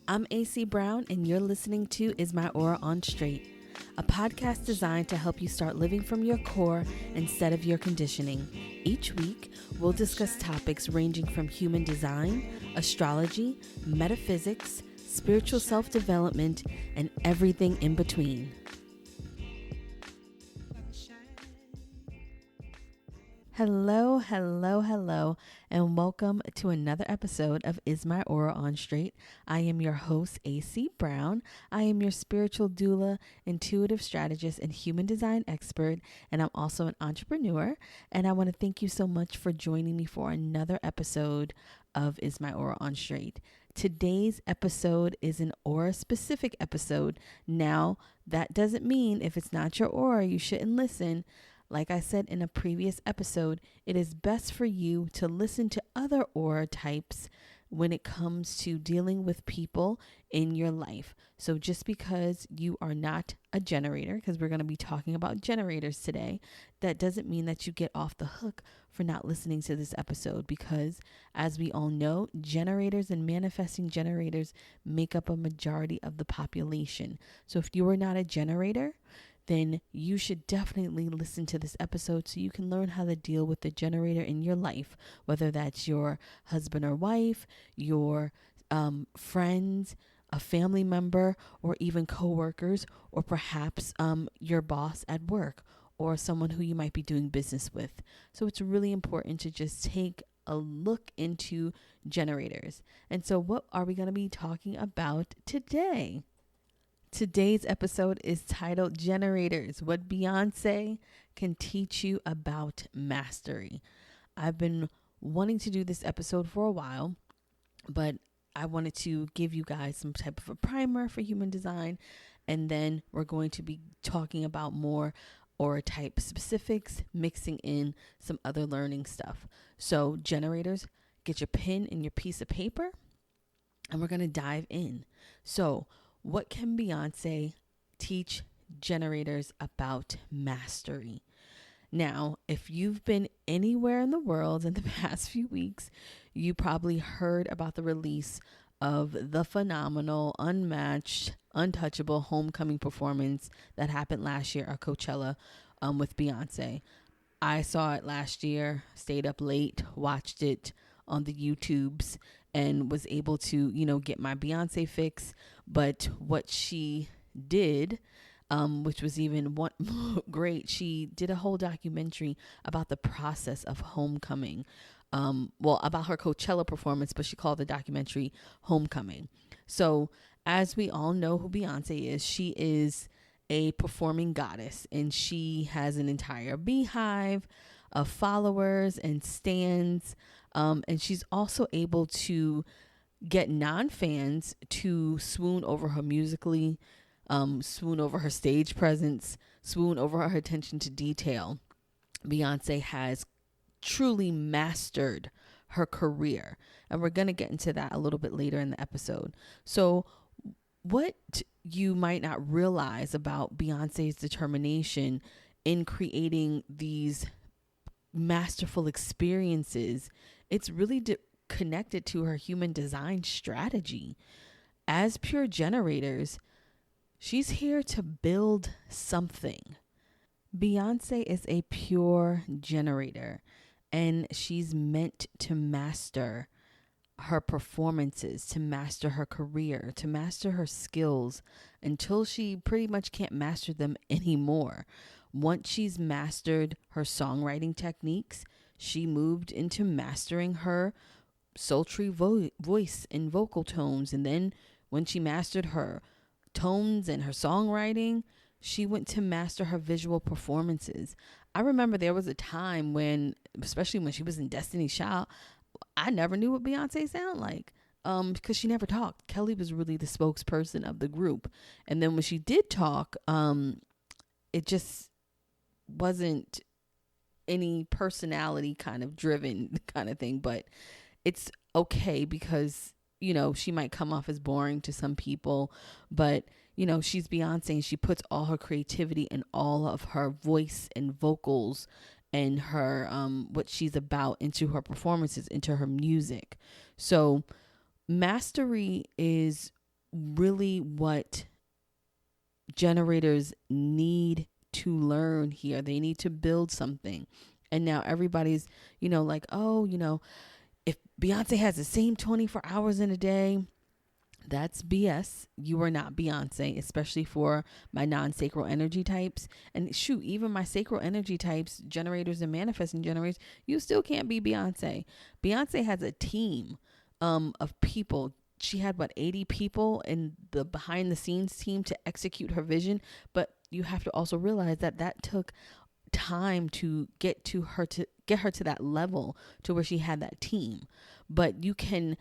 I'm AC Brown, and you're listening to Is My Aura On Straight, a podcast designed to help you start living from your core instead of your conditioning. Each week, we'll discuss topics ranging from human design, astrology, metaphysics, spiritual self-development, and everything in between. Hello, and welcome to another episode of Is My Aura On Straight. I am your host, AC Brown. I am your spiritual doula, intuitive strategist, and human design expert, and I'm also an entrepreneur. And I want to thank you so much for joining me for another episode of Is My Aura On Straight. Today's episode is an aura-specific episode. Now, that doesn't mean if it's not your aura, you shouldn't listen. Like I said in a previous episode, it is best for you to listen to other aura types when it comes to dealing with people in your life. So just because you are not a generator, because we're going to be talking about generators today, that doesn't mean that you get off the hook for not listening to this episode, because as we all know, generators and manifesting generators make up a majority of the population. So if you are not a generator, then you should definitely listen to this episode so you can learn how to deal with the generator in your life, whether that's your husband or wife, your friends, a family member, or even coworkers, or perhaps your boss at work, or someone who you might be doing business with. So it's really important to just take a look into generators. And so what are we going to be talking about today? Today's episode is titled Generators, What Beyonce Can Teach You About Mastery. I've been wanting to do this episode for a while, but I wanted to give you guys some type of a primer for human design, and then we're going to be talking about more aura type specifics, mixing in some other learning stuff. So generators, get your pen and your piece of paper, and we're going to dive in. So what can Beyonce teach generators about mastery? Now, if you've been anywhere in the world in the past few weeks, you probably heard about the release of the phenomenal, unmatched, untouchable homecoming performance that happened last year at Coachella with Beyonce. I saw it last year, stayed up late, watched it on the YouTubes, and was able to, get my Beyonce fix. But what she did, which was even great, she did a whole documentary about the process of homecoming. About her Coachella performance, but she called the documentary Homecoming. So as we all know who Beyonce is, she is a performing goddess, and she has an entire beehive of followers and stans. And she's also able to get non-fans to swoon over her musically, swoon over her stage presence, swoon over her attention to detail. Beyonce has truly mastered her career, and we're going to get into that a little bit later in the episode. So what you might not realize about Beyonce's determination in creating these masterful experiences, it's really connected to her human design strategy. As pure generators, she's here to build something. Beyonce is a pure generator, and she's meant to master her performances, to master her career, to master her skills until she pretty much can't master them anymore. Once she's mastered her songwriting techniques, she moved into mastering her sultry voice and vocal tones. And then when she mastered her tones and her songwriting, she went to master her visual performances. I remember there was a time when, especially when she was in Destiny's Child, I never knew what Beyonce sounded like because she never talked. Kelly was really the spokesperson of the group. And then when she did talk, it just wasn't any personality kind of driven kind of thing. But it's okay because, she might come off as boring to some people, but she's Beyonce, and she puts all her creativity and all of her voice and vocals and her what she's about into her performances, into her music. So mastery is really what generators need to learn here. They need to build something. And now everybody's, like, oh, if Beyonce has the same 24 hours in a day, that's BS. You are not Beyonce, especially for my non-sacral energy types. And shoot, even my sacral energy types, generators and manifesting generators, you still can't be Beyonce. Beyonce has a team of people. She had 80 people in the behind the scenes team to execute her vision. But you have to also realize that took time to get her to that level to where she had that team. But you can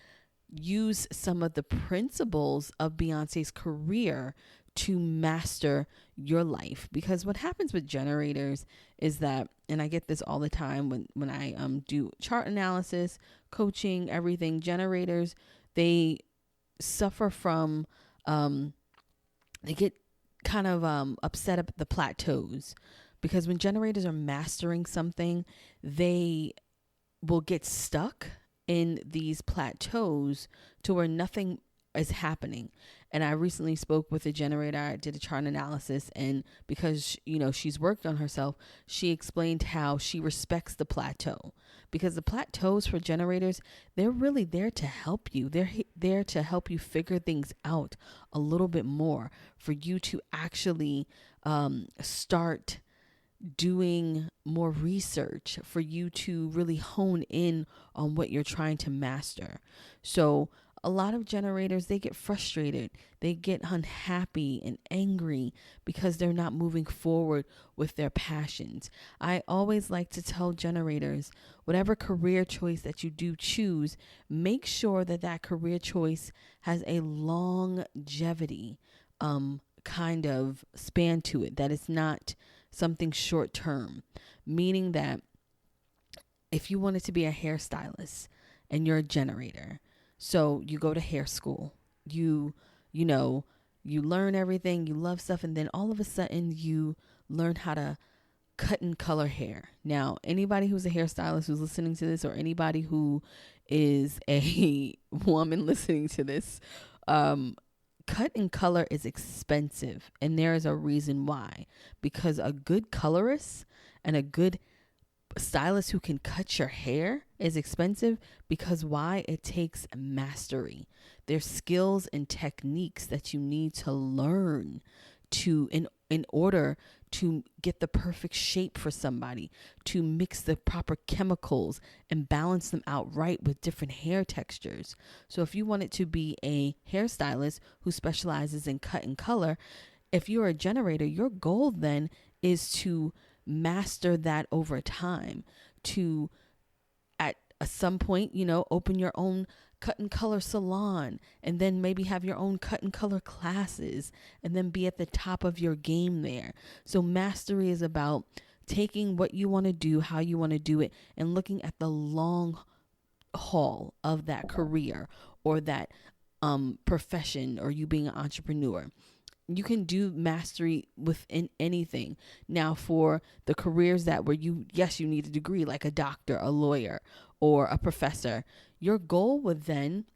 use some of the principles of Beyonce's career to master your life. Because what happens with generators is that, and I get this all the time when I do chart analysis, coaching, everything, generators, they suffer from, they get kind of upset at the plateaus. Because when generators are mastering something, they will get stuck in these plateaus to where nothing is happening. And I recently spoke with a generator. I did a chart analysis, and because she's worked on herself, she explained how she respects the plateau, because the plateaus for generators, they're really there to help you. They're there to help you figure things out a little bit more, for you to actually start doing more research, for you to really hone in on what you're trying to master. So a lot of generators, they get frustrated, they get unhappy and angry because they're not moving forward with their passions. I always like to tell generators, whatever career choice that you do choose, make sure that career choice has a longevity kind of span to it, that it's not something short term. Meaning that if you wanted to be a hairstylist and you're a generator, so you go to hair school, you learn everything, you love stuff, and then all of a sudden you learn how to cut and color hair. Now, anybody who's a hairstylist who's listening to this, or anybody who is a woman listening to this, cut and color is expensive, and there is a reason why. Because a good colorist and a good stylist who can cut your hair is expensive. Because why? It takes mastery. There's skills and techniques that you need to learn to in order to get the perfect shape for somebody, to mix the proper chemicals and balance them out right with different hair textures. So if you wanted to be a hairstylist who specializes in cut and color, if you're a generator, your goal then is to master that over time, to at some point, open your own cut and color salon, and then maybe have your own cut and color classes, and then be at the top of your game there. So mastery is about taking what you want to do, how you want to do it, and looking at the long haul of that career or that profession, or you being an entrepreneur. You can do mastery within anything. Now, for the careers that where you need a degree, like a doctor, a lawyer, or a professor, your goal would then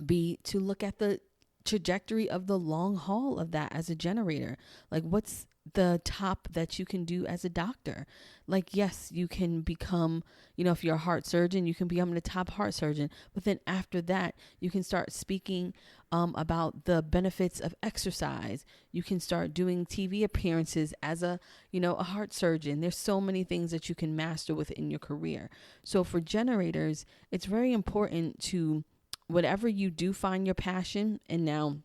be to look at the trajectory of the long haul of that as a generator. Like, what's the top that you can do as a doctor? Like, yes, you can become, if you're a heart surgeon, you can become the top heart surgeon. But then after that, you can start speaking about the benefits of exercise. You can start doing TV appearances as a heart surgeon. There's so many things that you can master within your career. So for generators, it's very important to, whatever you do find your passion, and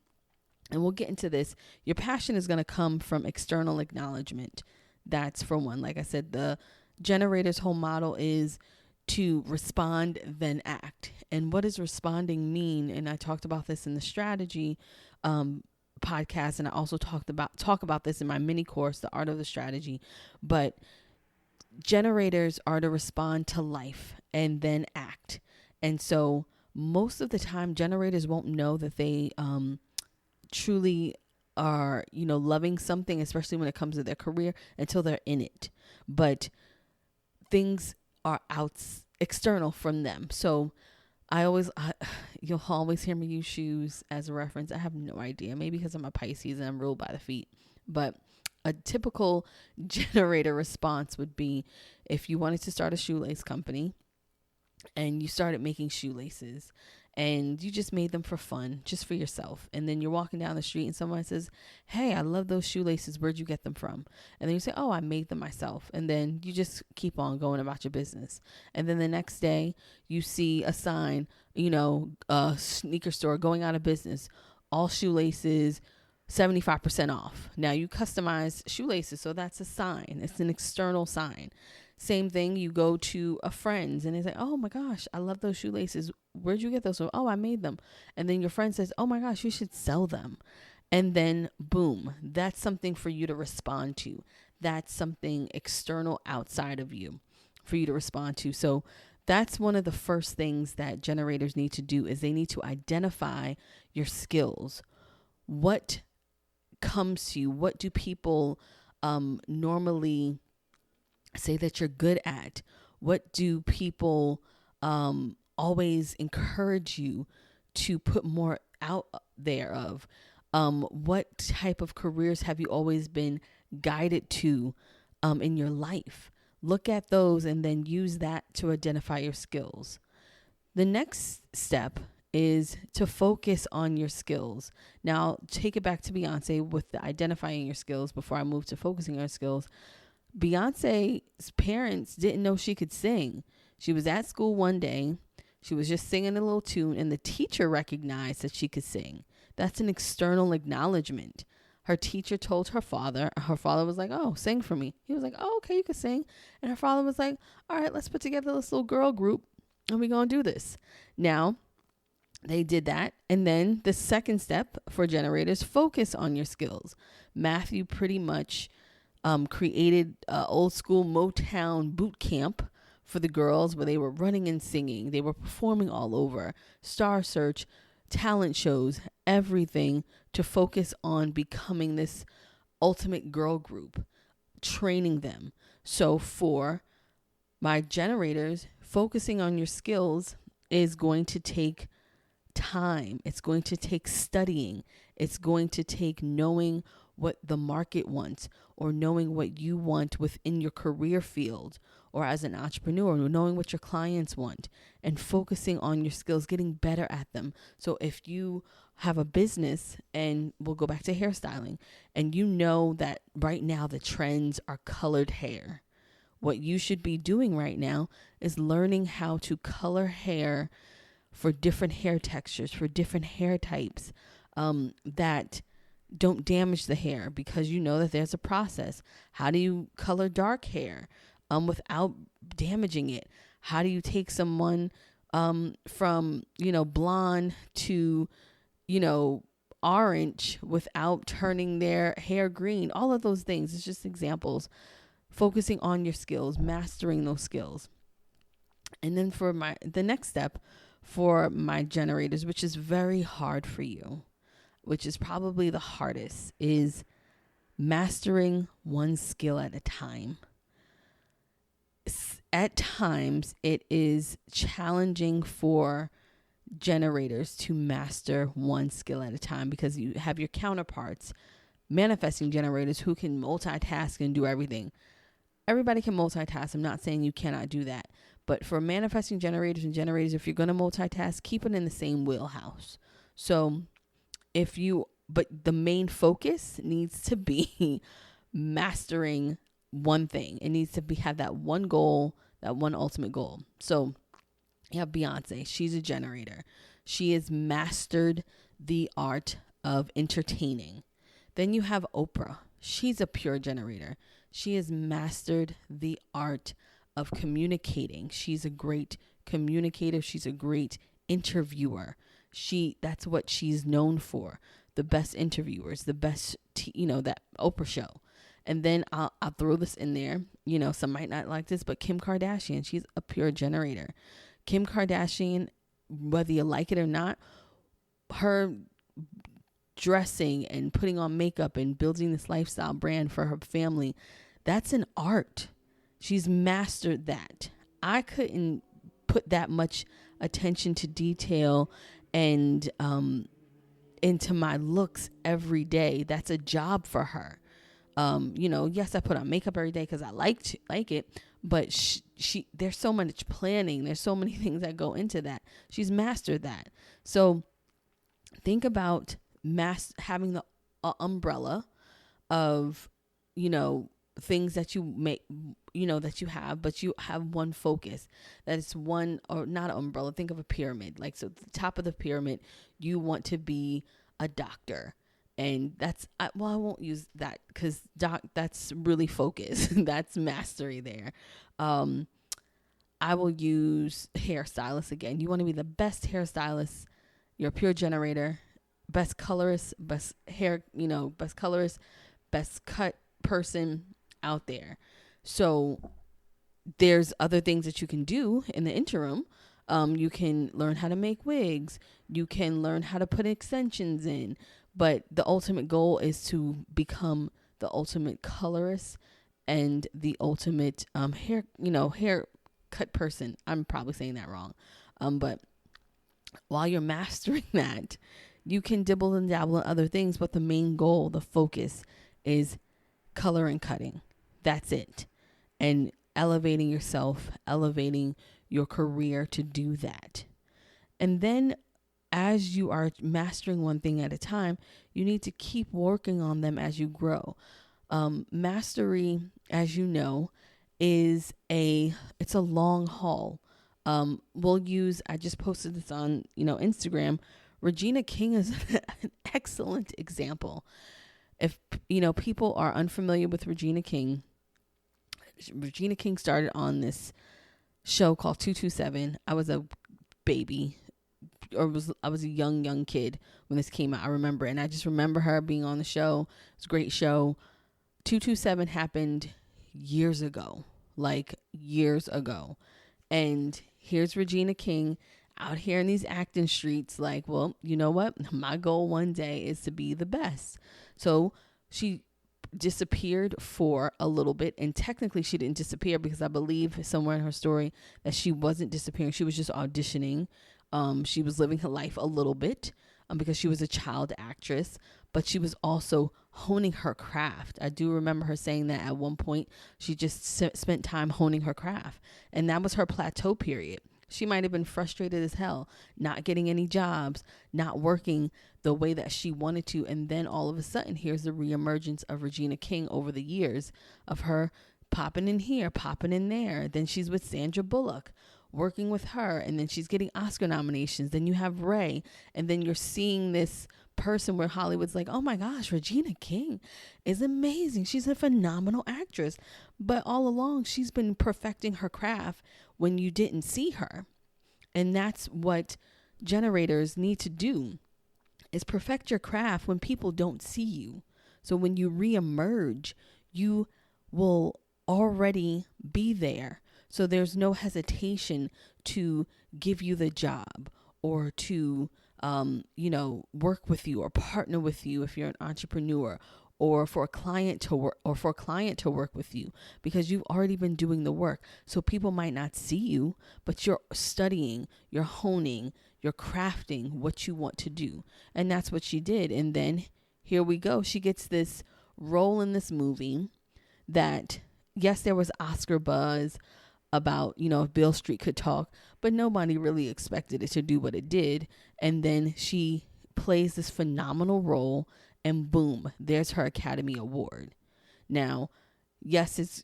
we'll get into this, your passion is going to come from external acknowledgement. That's for one. Like I said, the generator's whole model is to respond, then act. And what does responding mean? And I talked about this in the strategy podcast, and I also talk about this in my mini course, The Art of the Strategy. But generators are to respond to life and then act. And so most of the time, generators won't know that they truly are, loving something, especially when it comes to their career, until they're in it. But things are external from them. So You'll always hear me use shoes as a reference. I have no idea. Maybe because I'm a Pisces and I'm ruled by the feet. But a typical generator response would be if you wanted to start a shoelace company and you started making shoelaces and you just made them for fun, just for yourself. And then you're walking down the street and someone says, hey, I love those shoelaces. Where'd you get them from? And then you say, oh, I made them myself. And then you just keep on going about your business. And then the next day you see a sign, a sneaker store going out of business, all shoelaces, 75% off. Now you customize shoelaces. So that's a sign. It's an external sign. Same thing, you go to a friend's and they say, oh my gosh, I love those shoelaces. Where'd you get those from? Oh, I made them. And then your friend says, oh my gosh, you should sell them. And then boom, that's something for you to respond to. That's something external outside of you for you to respond to. So that's one of the first things that generators need to do is they need to identify your skills. What comes to you? What do people normally say that you're good at? What do people always encourage you to put more out there of? What type of careers have you always been guided to in your life? Look at those and then use that to identify your skills. The next step is to focus on your skills. Now, take it back to Beyonce with the identifying your skills before I move to focusing on skills. Beyonce's parents didn't know she could sing. She was at school one day. She was just singing a little tune and the teacher recognized that she could sing. That's an external acknowledgement. Her teacher told her father. Her father was like, oh, sing for me. He was like, oh, okay, you can sing. And her father was like, all right, let's put together this little girl group and we're going to do this. Now, they did that. And then the second step for generators, focus on your skills. Matthew pretty much created old school Motown boot camp for the girls where they were running and singing. They were performing all over, Star Search, talent shows, everything to focus on becoming this ultimate girl group, training them. So for my generators, focusing on your skills is going to take time. It's going to take studying. It's going to take knowing what the market wants or knowing what you want within your career field or as an entrepreneur, knowing what your clients want and focusing on your skills, getting better at them. So if you have a business, and we'll go back to hairstyling, and you know that right now the trends are colored hair, what you should be doing right now is learning how to color hair for different hair textures, for different hair types that don't damage the hair, because you know that there's a process. How do you color dark hair without damaging it? How do you take someone from, blonde to, orange without turning their hair green? All of those things. It's just examples. Focusing on your skills, mastering those skills. And then for the next step for my generators, which is very hard for you, which is probably the hardest, is mastering one skill at a time. At times, it is challenging for generators to master one skill at a time because you have your counterparts, manifesting generators, who can multitask and do everything. Everybody can multitask. I'm not saying you cannot do that. But for manifesting generators and generators, if you're going to multitask, keep it in the same wheelhouse. So but the main focus needs to be mastering one thing. It needs to have that one goal, that one ultimate goal. So you have Beyonce. She's a generator. She has mastered the art of entertaining. Then you have Oprah. She's a pure generator. She has mastered the art of communicating. She's a great communicator. She's a great interviewer. That's what she's known for. The best interviewers, the best, that Oprah show. And then I'll throw this in there. Some might not like this, but Kim Kardashian, she's a pure generator. Kim Kardashian, whether you like it or not, her dressing and putting on makeup and building this lifestyle brand for her family, that's an art. She's mastered that. I couldn't put that much attention to detail and into my looks every day. That's a job for her. Yes, I put on makeup every day because I like it, but she there's so much planning. There's so many things that go into that. She's mastered that. So think about having the umbrella of, things that you make, that you have, but you have one focus. That is one, or not an umbrella. Think of a pyramid. Like, so the top of the pyramid, you want to be a doctor. And I won't use that because that's really focus. That's mastery there. I will use hairstylist again. You want to be the best hairstylist. You're a pure generator, best colorist, best hair, best colorist, best cut person out there. So there's other things that you can do in the interim. You can learn how to make wigs. You can learn how to put extensions in. But the ultimate goal is to become the ultimate colorist and the ultimate hair cut person. I'm probably saying that wrong. But while you're mastering that, you can dibble and dabble in other things. But the main goal, the focus, is color and cutting. That's it. And elevating yourself, elevating your career to do that. And then as you are mastering one thing at a time, you need to keep working on them as you grow. Mastery, as you know, it's a long haul. I just posted this on, Instagram. Regina King is an excellent example. If, people are unfamiliar with Regina King started on this show called 227. I was a baby, I was a young kid when this came out. I remember, and I just remember her being on the show. It's a great show. 227 happened years ago. And here's Regina King out here in these acting streets. Like, well, you know what? My goal one day is to be the best. So she disappeared for a little bit, and technically she didn't disappear because I believe somewhere in her story that she wasn't disappearing. She was just auditioning. She was living her life a little bit because she was a child actress, but she was also honing her craft. I do remember her saying that at one point she just spent time honing her craft, and that was her plateau period. She might have been frustrated as hell, not getting any jobs, not working the way that she wanted to. And then all of a sudden, here's the reemergence of Regina King over the years of her popping in here, popping in there. Then she's with Sandra Bullock, working with her. And then she's getting Oscar nominations. Then you have Ray. And then you're seeing this person where Hollywood's like, oh my gosh, Regina King is amazing. She's a phenomenal actress. But all along, she's been perfecting her craft when you didn't see her. And that's what generators need to do, is perfect your craft when people don't see you. So when you reemerge, you will already be there. So there's no hesitation to give you the job or to, work with you or partner with you if you're an entrepreneur, or for a client to work with you, because you've already been doing the work. So people might not see you, but you're studying, you're honing, you're crafting what you want to do. And that's what she did. And then here we go. She gets this role in this movie that, yes, there was Oscar buzz about, if Beale Street could talk, but nobody really expected it to do what it did. And then she plays this phenomenal role, and boom, there's her Academy Award. Now, yes, it's,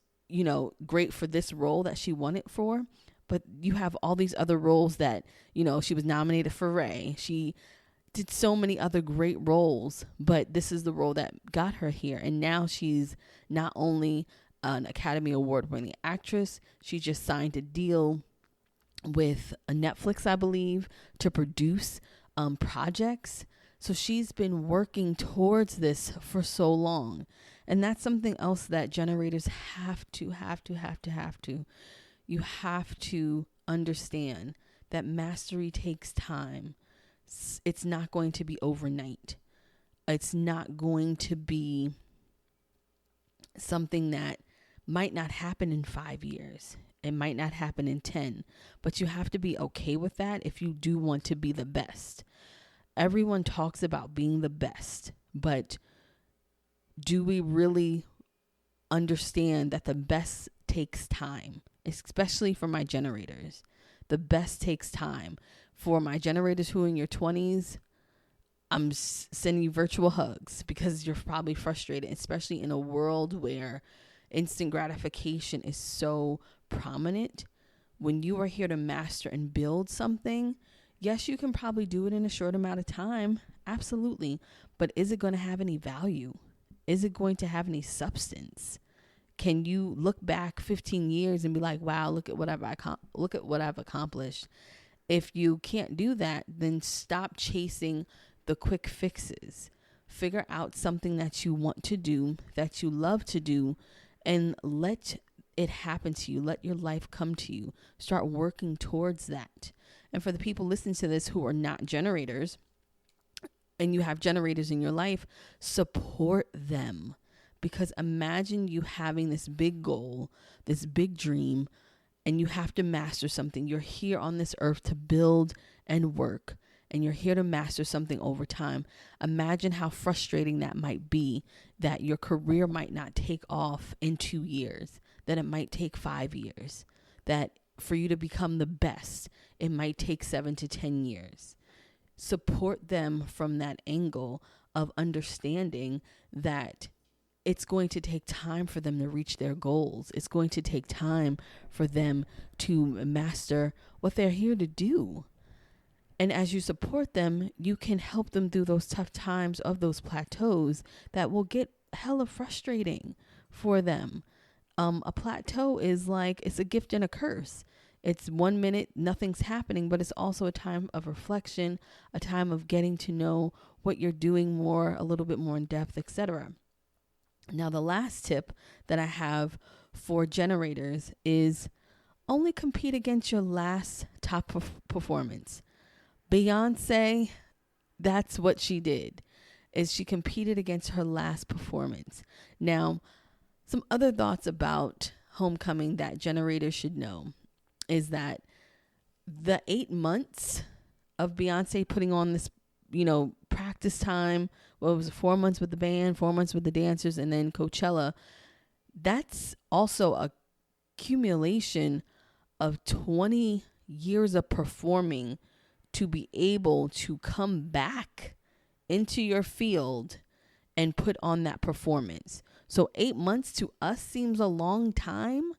great for this role that she won it for, but you have all these other roles that, she was nominated for Ray. She did so many other great roles, but this is the role that got her here. And now she's not only an Academy Award winning actress, she just signed a deal with a Netflix, I believe, to produce projects. So she's been working towards this for so long. And that's something else that generators have to. You have to understand that mastery takes time. It's not going to be overnight. It's not going to be something that might not happen in 5 years. It might not happen in 10, but you have to be okay with that if you do want to be the best. Everyone talks about being the best, but do we really understand that the best takes time, especially for my generators? The best takes time. For my generators who are in your 20s, I'm sending you virtual hugs because you're probably frustrated, especially in a world where instant gratification is so prominent. When you are here to master and build something, yes, you can probably do it in a short amount of time. Absolutely. But is it going to have any value? Is it going to have any substance? Can you look back 15 years and be like, wow, look at what I've accomplished? If you can't do that, then stop chasing the quick fixes. Figure out something that you want to do, that you love to do, and let it happen to you. Let your life come to you. Start working towards that. And for the people listening to this who are not generators, and you have generators in your life, support them. Because imagine you having this big goal, this big dream, and you have to master something. You're here on this earth to build and work, and you're here to master something over time. Imagine how frustrating that might be, that your career might not take off in 2 years, that it might take 5 years, that for you to become the best, it might take 7 to 10 years. Support them from that angle of understanding that it's going to take time for them to reach their goals. It's going to take time for them to master what they're here to do. And as you support them, you can help them through those tough times of those plateaus that will get hella frustrating for them. A plateau is like, it's a gift and a curse. It's 1 minute, nothing's happening, but it's also a time of reflection, a time of getting to know what you're doing more, a little bit more in depth, etc. Now, the last tip that I have for generators is only compete against your last top performance. Beyonce, that's what she did, is she competed against her last performance. Now, some other thoughts about homecoming that generators should know is that the 8 months of Beyonce putting on this, practice time, well, it was 4 months with the band, 4 months with the dancers, and then Coachella, that's also a accumulation of 20 years of performing to be able to come back into your field and put on that performance. So 8 months to us seems a long time.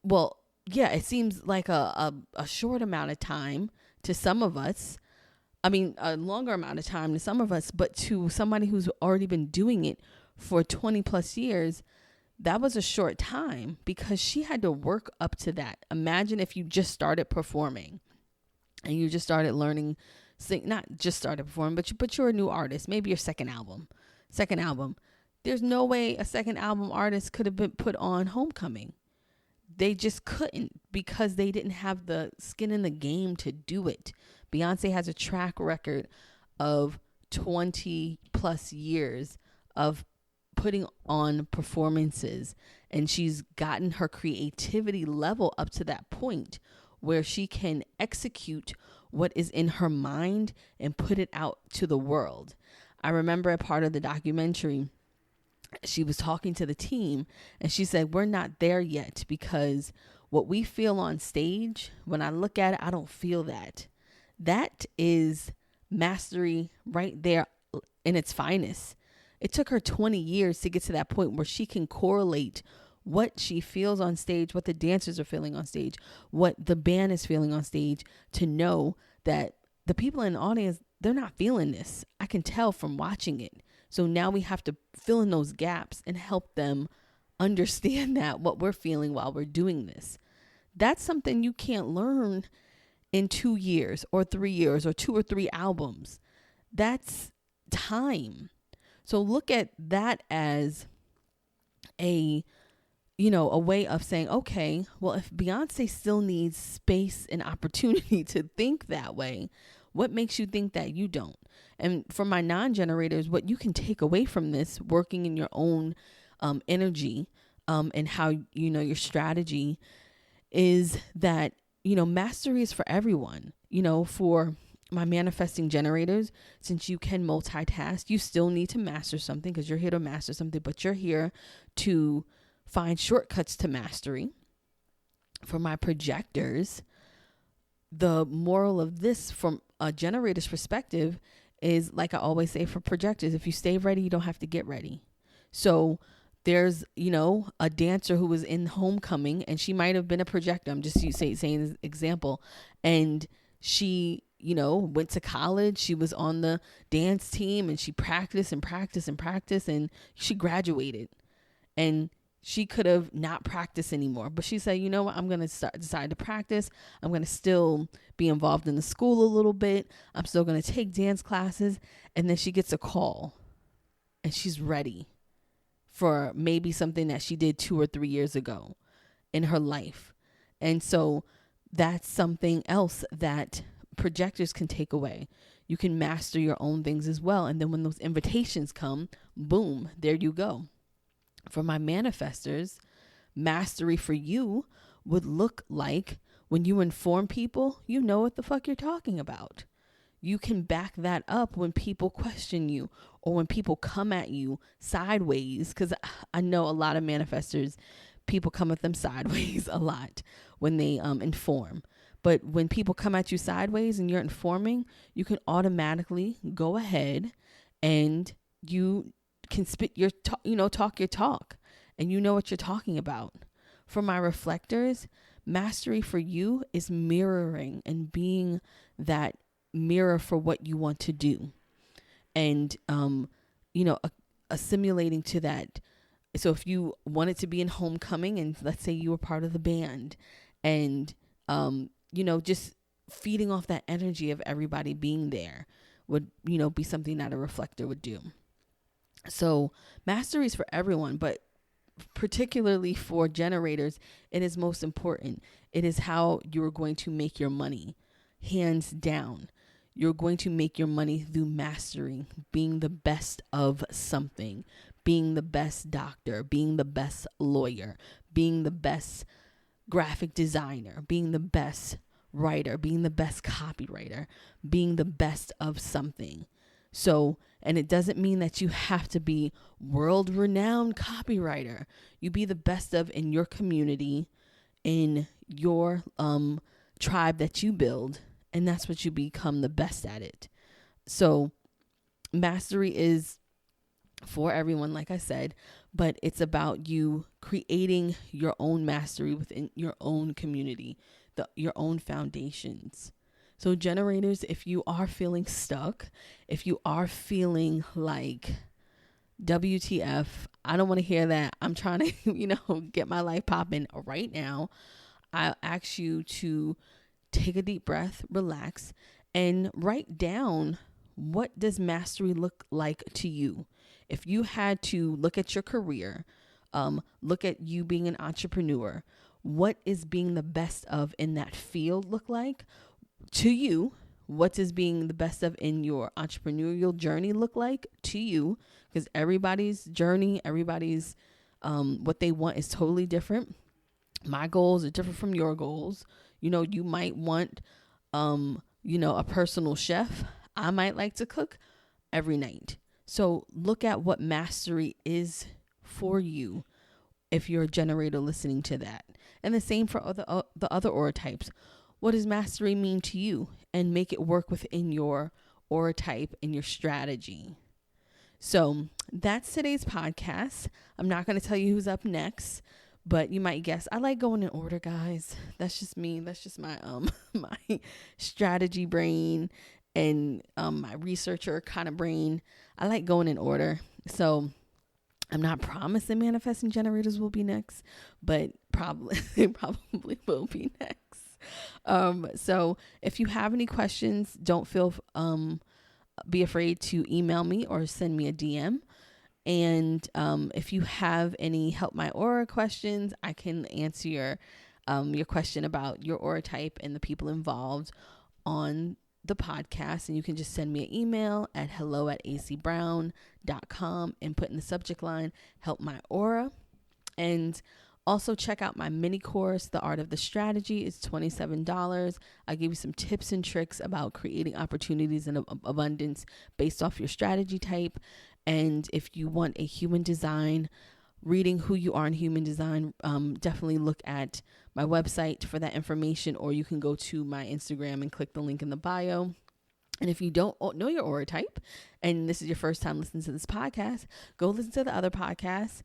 Well, yeah, it seems like a short amount of time to some of us. I mean, a longer amount of time to some of us, but to somebody who's already been doing it for 20 plus years, that was a short time because she had to work up to that. Imagine if you just started performing and you just started learning, not just started performing, but you're a new artist, maybe your second album. There's no way a second album artist could have been put on Homecoming. They just couldn't because they didn't have the skin in the game to do it. Beyonce has a track record of 20 plus years of putting on performances, and she's gotten her creativity level up to that point where she can execute what is in her mind and put it out to the world. I remember a part of the documentary, she was talking to the team and she said, we're not there yet because what we feel on stage, when I look at it, I don't feel that. That is mastery right there in its finest. It took her 20 years to get to that point where she can correlate what she feels on stage, what the dancers are feeling on stage, what the band is feeling on stage, to know that the people in the audience, they're not feeling this. I can tell from watching it. So now we have to fill in those gaps and help them understand that what we're feeling while we're doing this. That's something you can't learn in 2 years or 3 years or 2 or 3 albums. That's time. So look at that as a way of saying, okay, well, if Beyonce still needs space and opportunity to think that way, what makes you think that you don't? And for my non-generators, what you can take away from this, working in your own energy, and how, your strategy is that, mastery is for everyone. For my manifesting generators, since you can multitask, you still need to master something because you're here to master something, but you're here to find shortcuts to mastery. For my projectors, the moral of this from a generator's perspective is, like I always say for projectors, if you stay ready, you don't have to get ready. So there's, a dancer who was in homecoming, and she might have been a projector. I'm just saying this example. And she, went to college. She was on the dance team, and she practiced and practiced and practiced, and she graduated. And she could have not practiced anymore, but she said, you know what, I'm going to decide to practice. I'm going to still be involved in the school a little bit. I'm still going to take dance classes. And then she gets a call, and she's ready for maybe something that she did 2 or 3 years ago in her life. And so that's something else that projectors can take away. You can master your own things as well. And then when those invitations come, boom, there you go. For my manifestors, mastery for you would look like when you inform people, you know what the fuck you're talking about. You can back that up when people question you or when people come at you sideways. Because I know a lot of manifestors, people come at them sideways a lot when they inform. But when people come at you sideways and you're informing, you can automatically go ahead and you can spit your, talk your talk, and you know what you're talking about. For my reflectors, mastery for you is mirroring and being that mirror for what you want to do, and assimilating to that. So if you wanted to be in homecoming, and let's say you were part of the band, and just feeding off that energy of everybody being there would be something that a reflector would do. So mastery is for everyone, but particularly for generators, it is most important. It is how you're going to make your money, hands down. You're going to make your money through mastery, being the best of something, being the best doctor, being the best lawyer, being the best graphic designer, being the best writer, being the best copywriter, being the best of something. So, and it doesn't mean that you have to be world-renowned copywriter. You be the best of in your community, in your tribe that you build, and that's what you become the best at it. So mastery is for everyone, like I said, but it's about you creating your own mastery within your own community, your own foundations. So generators, if you are feeling stuck, if you are feeling like WTF, I don't want to hear that. I'm trying to, get my life popping right now. I'll ask you to take a deep breath, relax, and write down, what does mastery look like to you? If you had to look at your career, look at you being an entrepreneur, what is being the best of in that field look like to you? What does being the best of in your entrepreneurial journey look like to you? Because everybody's journey, everybody's what they want is totally different. My goals are different from your goals. You might want, a personal chef. I might like to cook every night. So look at what mastery is for you if you're a generator listening to that. And the same for the other aura types. What does mastery mean to you? And make it work within your aura type and your strategy. So that's today's podcast. I'm not going to tell you who's up next, but you might guess. I like going in order, guys. That's just me. That's just my my strategy brain and my researcher kind of brain. I like going in order. So I'm not promising manifesting generators will be next, but it probably will be next. So if you have any questions, don't be afraid to email me or send me a DM. And if you have any Help My Aura questions, I can answer your question about your aura type and the people involved on the podcast. And you can just send me an email at hello@acbrown.com and put in the subject line Help My Aura. And also check out my mini course, The Art of the Strategy. It's $27. I give you some tips and tricks about creating opportunities in abundance based off your strategy type. And if you want a human design, reading who you are in human design, definitely look at my website for that information, or you can go to my Instagram and click the link in the bio. And if you don't know your aura type, and this is your first time listening to this podcast, go listen to the other podcasts.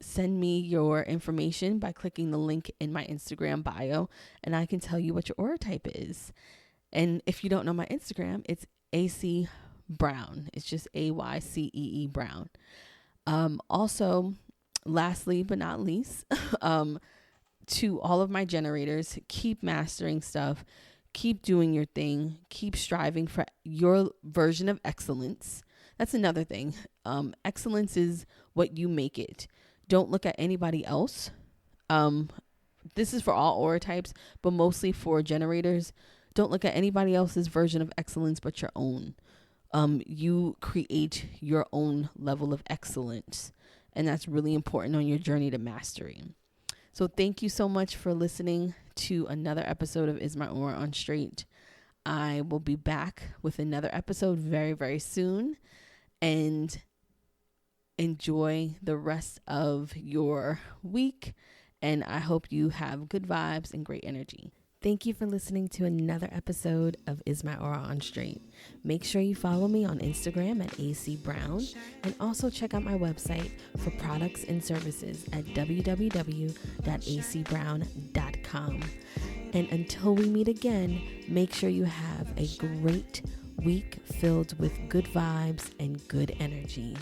Send me your information by clicking the link in my Instagram bio, and I can tell you what your aura type is. And if you don't know my Instagram, it's AC Brown. It's just AYCEE Brown. Also, lastly but not least, to all of my generators, keep mastering stuff. Keep doing your thing. Keep striving for your version of excellence. That's another thing. Excellence is what you make it. Don't look at anybody else. This is for all aura types, but mostly for generators. Don't look at anybody else's version of excellence but your own. You create your own level of excellence, and that's really important on your journey to mastery. So thank you so much for listening to another episode of Is My Aura on Straight. I will be back with another episode very, very soon. And enjoy the rest of your week. And I hope you have good vibes and great energy. Thank you for listening to another episode of Is My Aura on Straight. Make sure you follow me on Instagram at AC Brown, and also check out my website for products and services at www.acbrown.com. And until we meet again, make sure you have a great week filled with good vibes and good energy.